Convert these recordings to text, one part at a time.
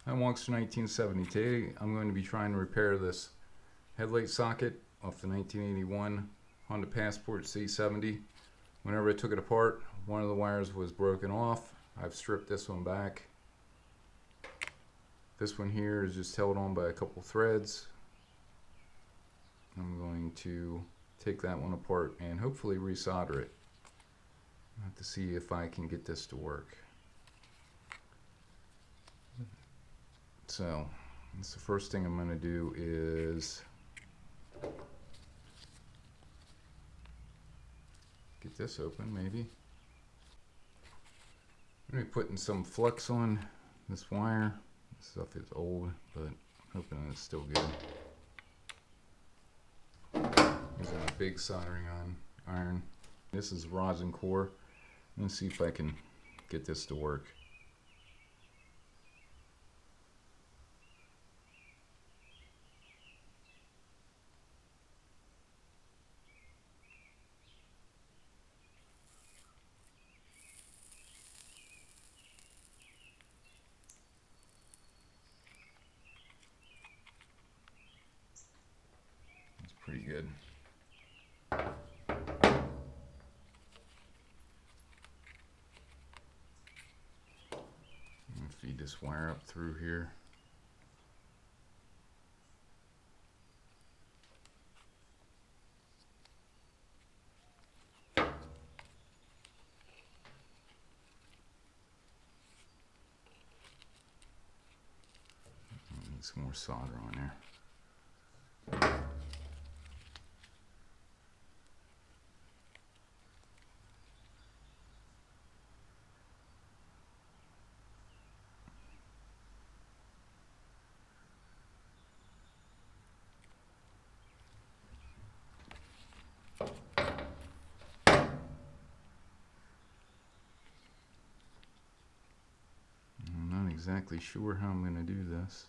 Hi, Wongster 1970. Today I'm going to be trying to repair this headlight socket off the 1981 Honda Passport C70. Whenever I took it apart, one of the wires was broken off. I've stripped this one back. This one here is just held on by a couple threads. I'm going to take that one apart and hopefully resolder it. I'll have to see if I can get this to work. So, that's the first thing I'm going to do is get this open, maybe. I'm going to be putting some flux on this wire. This stuff is old, but I'm hoping it's still good. Using a big soldering iron. This is rosin core. Let's see if I can get this to work. Pretty good. I'm gonna feed this wire up through here. Need some more solder on there. I'm not exactly sure how I'm going to do this.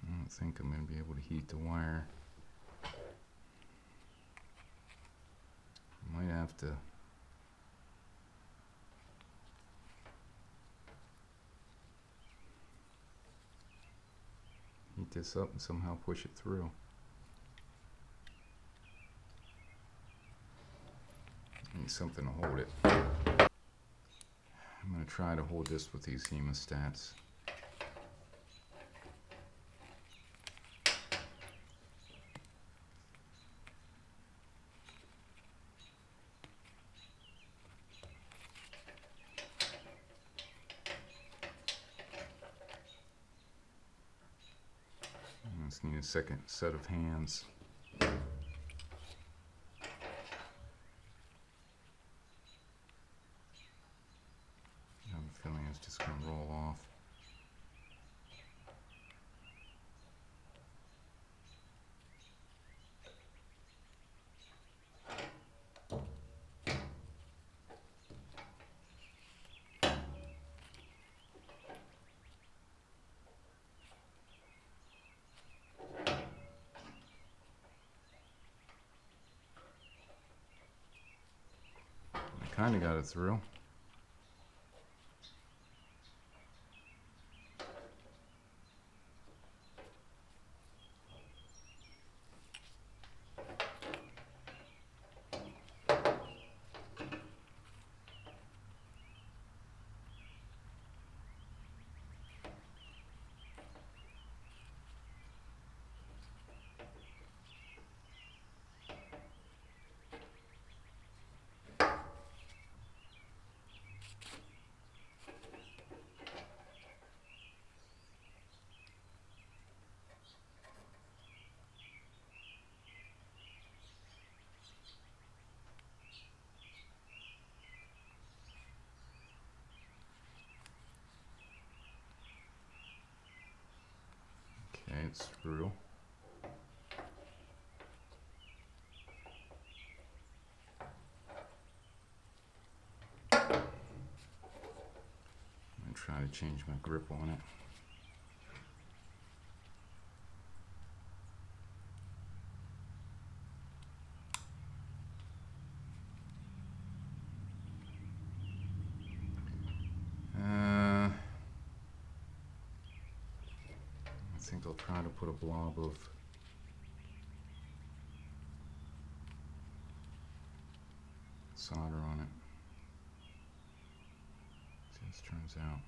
I don't think I'm going to be able to heat the wire. I might have to heat this up and somehow push it through. I need something to hold it. I'm going to try to hold this with these hemostats. I just need a second set of hands. I have a feeling it's just going to roll off. I kind of got it through. Okay, it's through. try to change my grip on it. I think I'll try to put a blob of solder on it. See how this turns out.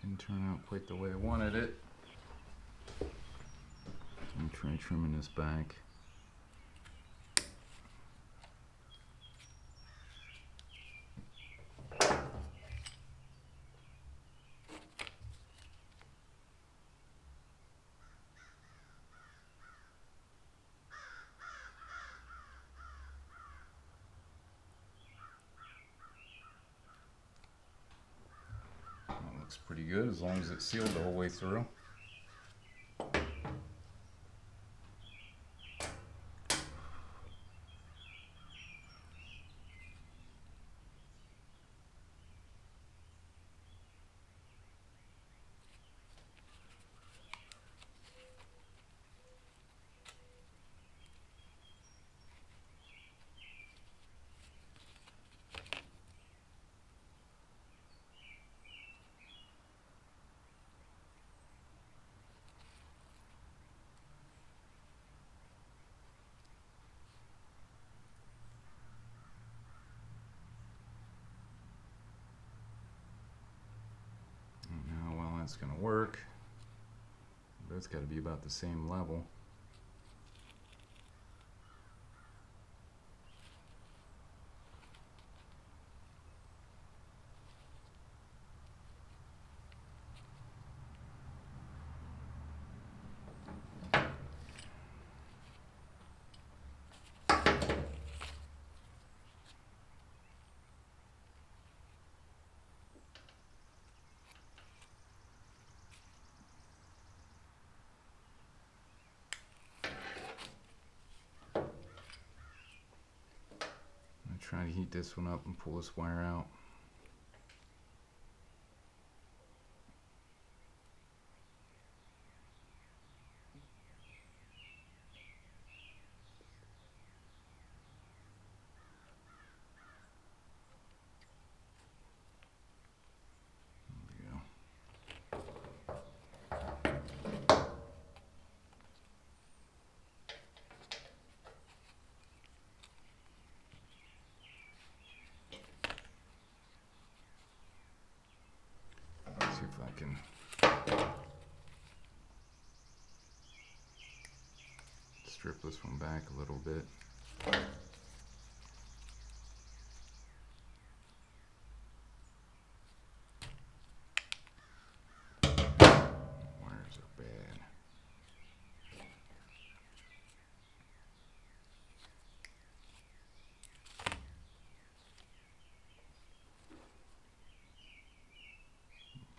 Didn't turn out quite the way I wanted it. I'm trying trimming this back. Looks pretty good as long as it's sealed the whole way through. That's going to work, but it's got to be about the same level. Try to heat this one up and pull this wire out. See if I can strip this one back a little bit. Wires are bad.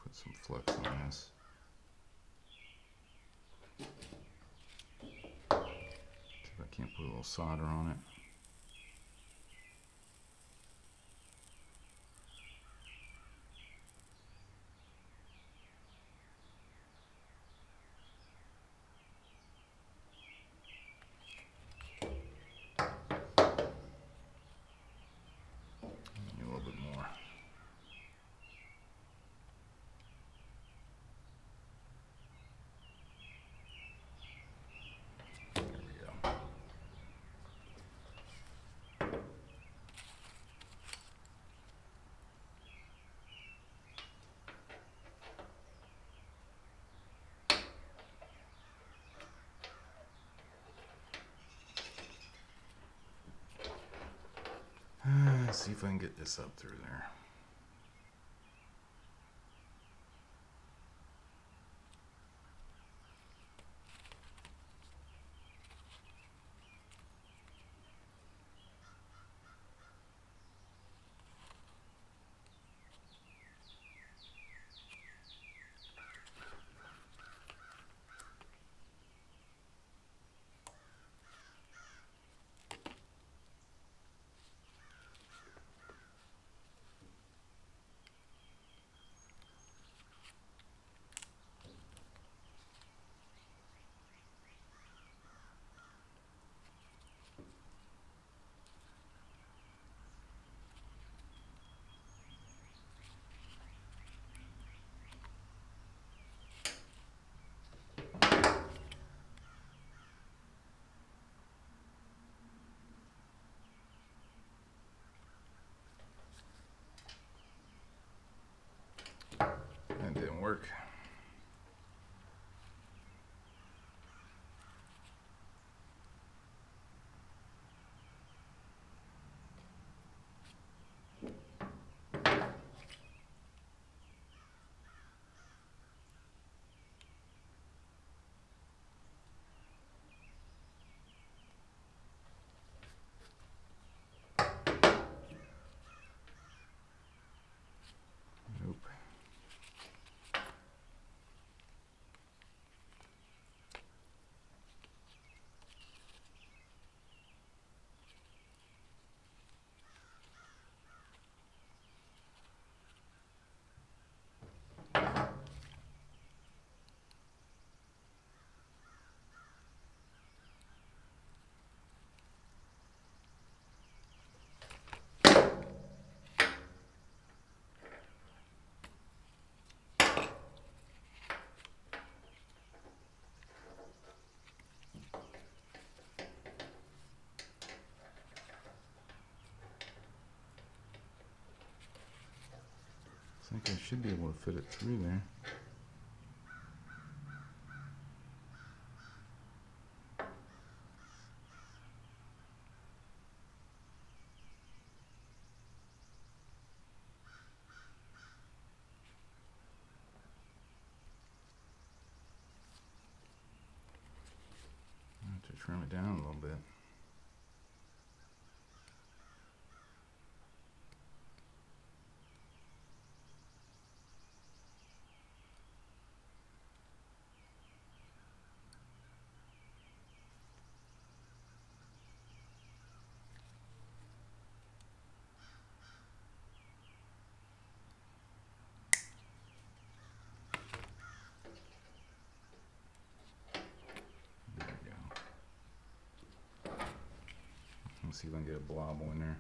Put some flux on this. See if I can't put a little solder on it. A little bit more. There we go. see if I can get this up through there. That didn't work. Nope. I think I should be able to fit it through there. I have to trim it down a little bit. There we go. Let's see if I can get a blob in there.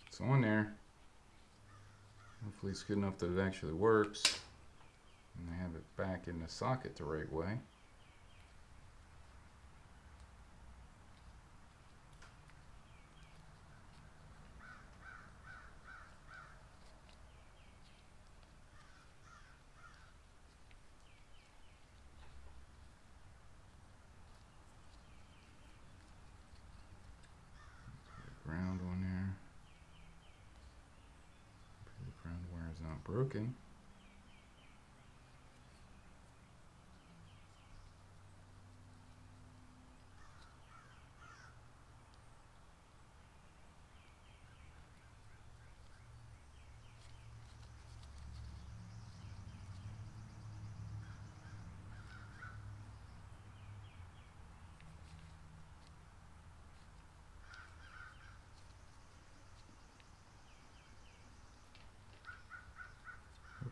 It's on there. Hopefully it's good enough that it actually works. And I have it back in the socket the right way. Ground on there. The ground wire is not broken.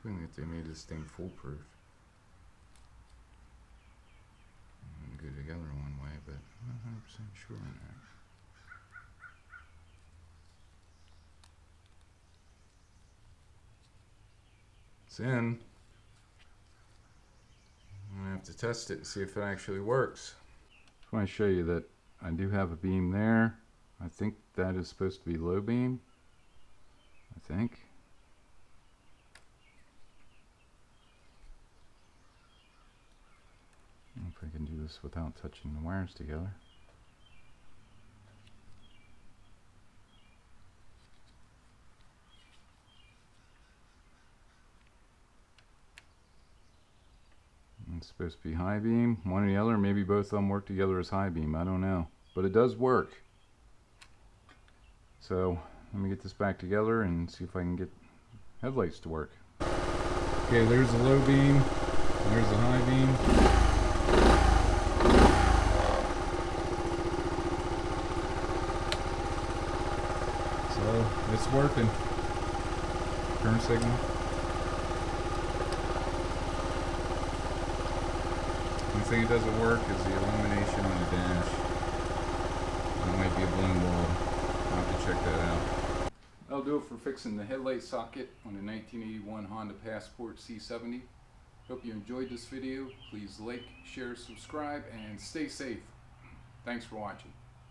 Hoping that they made this thing foolproof. And go together one way, but I'm not 100% sure on that. It's in. I'm gonna have to test it and see if it actually works. I want to show you that I do have a beam there. I think that is supposed to be low beam. I think. If I can do this without touching the wires together. It's supposed to be high beam, one or the other, maybe both of them work together as high beam, I don't know. But it does work. So let me get this back together and see if I can get headlights to work. Okay, there's the low beam, there's the high beam. So it's working. Turn signal. The thing that doesn't work is the illumination on the dash. That might be a blown bulb. I'll have to check that out. That'll do it for fixing the headlight socket on the 1981 Honda Passport C70. Hope you enjoyed this video. Please like, share, subscribe, and stay safe. Thanks for watching.